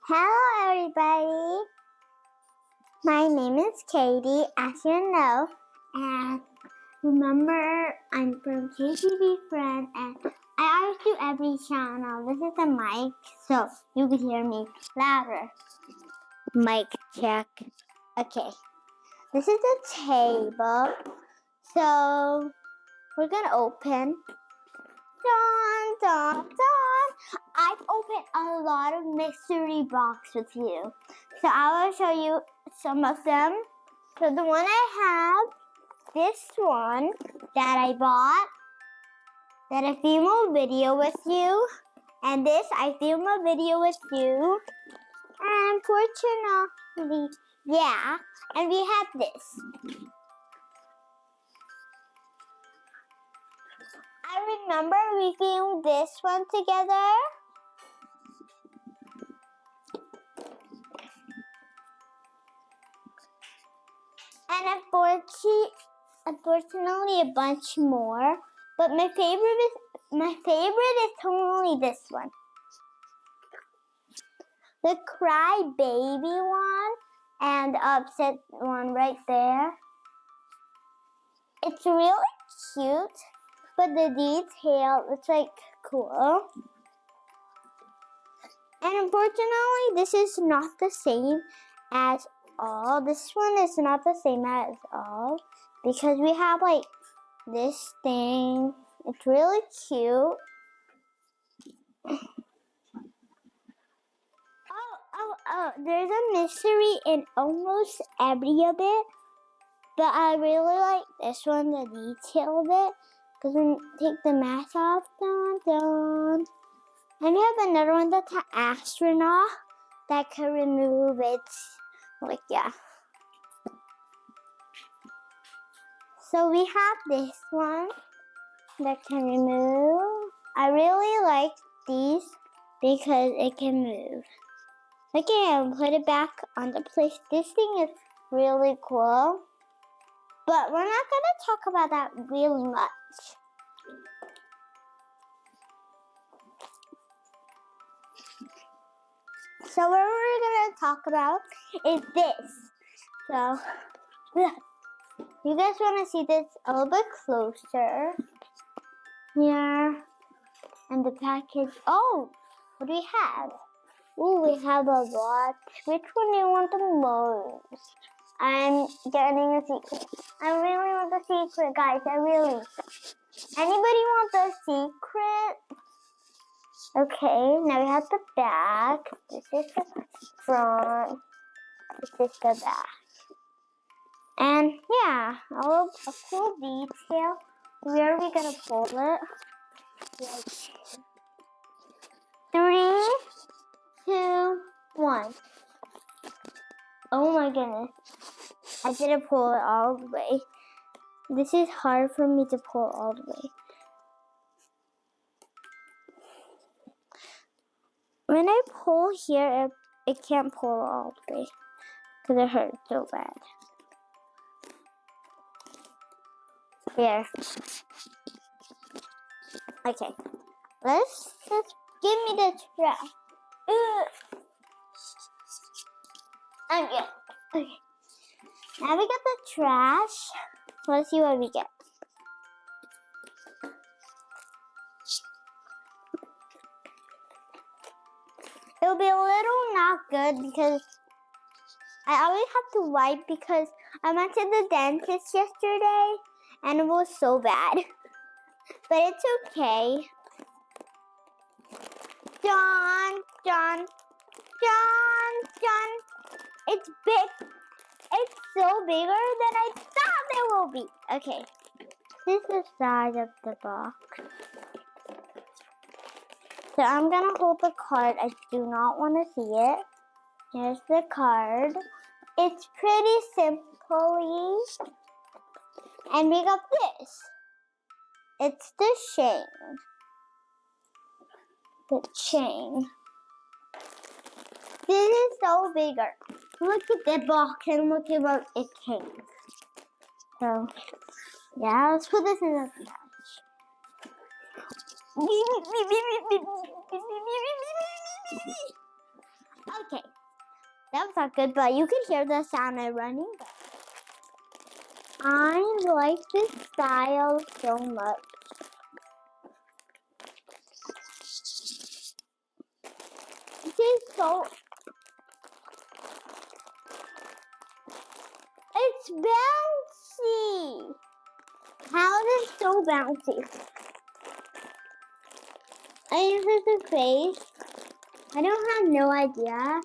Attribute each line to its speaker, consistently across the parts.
Speaker 1: Hello everybody, my name is Katie, as you know, and remember I'm from KTV Friend and I always do every channel. This is the mic, so you can hear me louder. Mic check. Okay, this is the table, so we're gonna open. Dun, dun, dun. I've opened a lot of mystery box with you. So I will show you some of them. So the one I have, this one that I bought, that I filmed a video with you. And this I filmed a video with you. And unfortunately, yeah. And we have this. I remember we filmed this one together. And unfortunately a bunch more. But my favorite is totally this one. The cry baby one and the upset one right there. It's really cute. But the detail, it's like cool. And unfortunately, this is not the same as all. This one is not the same as all. Because we have like this thing. It's really cute. Oh, there's a mystery in almost every of it. But I really like this one, the detail of it. Because when you take the mask off, dun, dun. And we have another one that's an astronaut that can remove its, like, yeah. So we have this one that can remove. I really like these because it can move. Okay, I'll put it back on the place. This thing is really cool. But we're not going to talk about that really much. So what we're going to talk about is this. So, you guys want to see this a little bit closer. Here. And the package. Oh, what do we have? Oh, we have a lot. Which one do you want the most? I'm getting a secret. I really want the secret, guys. I really. Anybody want the secret? Okay, now we have the back. This is the front. This is the back. And yeah, a cool detail. Where are we gonna pull it? 3, 2, 1. Oh my goodness. I didn't pull it all the way. This is hard for me to pull all the way. When I pull here, it can't pull all the way because it hurts so bad. Here. Okay. Let's just give me the trash. Okay. Now we got the trash. Let's see what we get. It'll be a little not good because I always have to wipe because I went to the dentist yesterday and it was so bad. But it's okay. Dun, dun, dun, dun. It's big. It's so bigger than I thought it will be. Okay. This is the size of the box. So I'm going to hold the card. I do not want to see it. Here's the card. It's pretty simply. And we got this. It's the chain. The chain. This is so bigger. Look at the box and look at what it came. So, yeah, let's put this in the trash. Okay, that was not good, but you could hear the sound of running. I like this style so much. It is so... It's bouncy! How is it so bouncy? I use the face. I don't have no idea.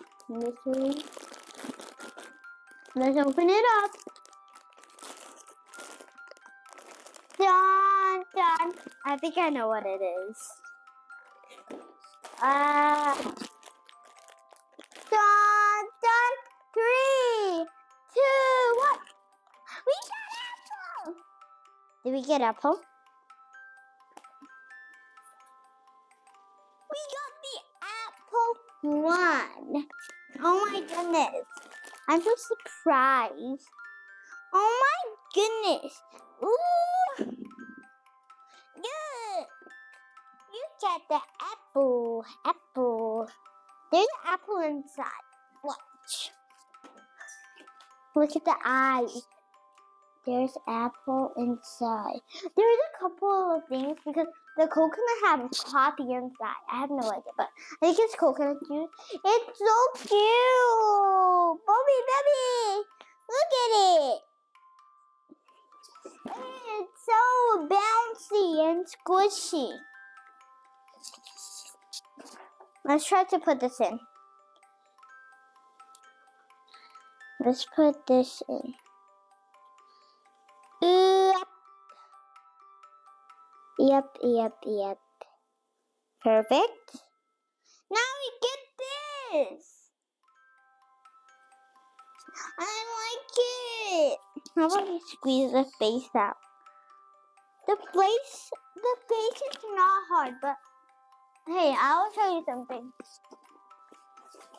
Speaker 1: Let's open it up. Dun, dun. I think I know what it is. Dun, dun. 3, 2, 1. We got apple. Did we get apple? We got the apple one. Oh my goodness. I'm so surprised. Oh my goodness. Ooh. Good. You get the apple. Apple. There's an apple inside. Watch. Look at the eyes. There's apple inside. There's a couple of things because the coconut has coffee inside. I have no idea, but I think it's coconut juice. It's so cute. Bobby, baby. Look at it. It's so bouncy and squishy. Let's try to put this in. Let's put this in. Yep. Perfect. Now we get this. I like it. How about we squeeze the face out? The face is not hard, but hey, I'll show you something.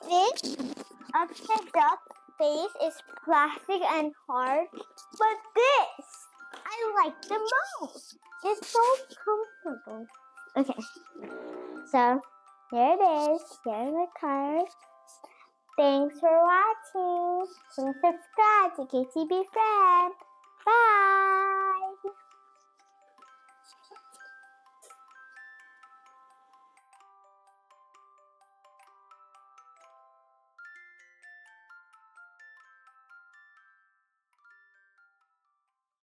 Speaker 1: This upside up face is plastic and hard, but this I like the most. It's so comfortable. Okay, so here it is. Here's the card. Thanks for watching. Please subscribe to KTB Friend. Bye.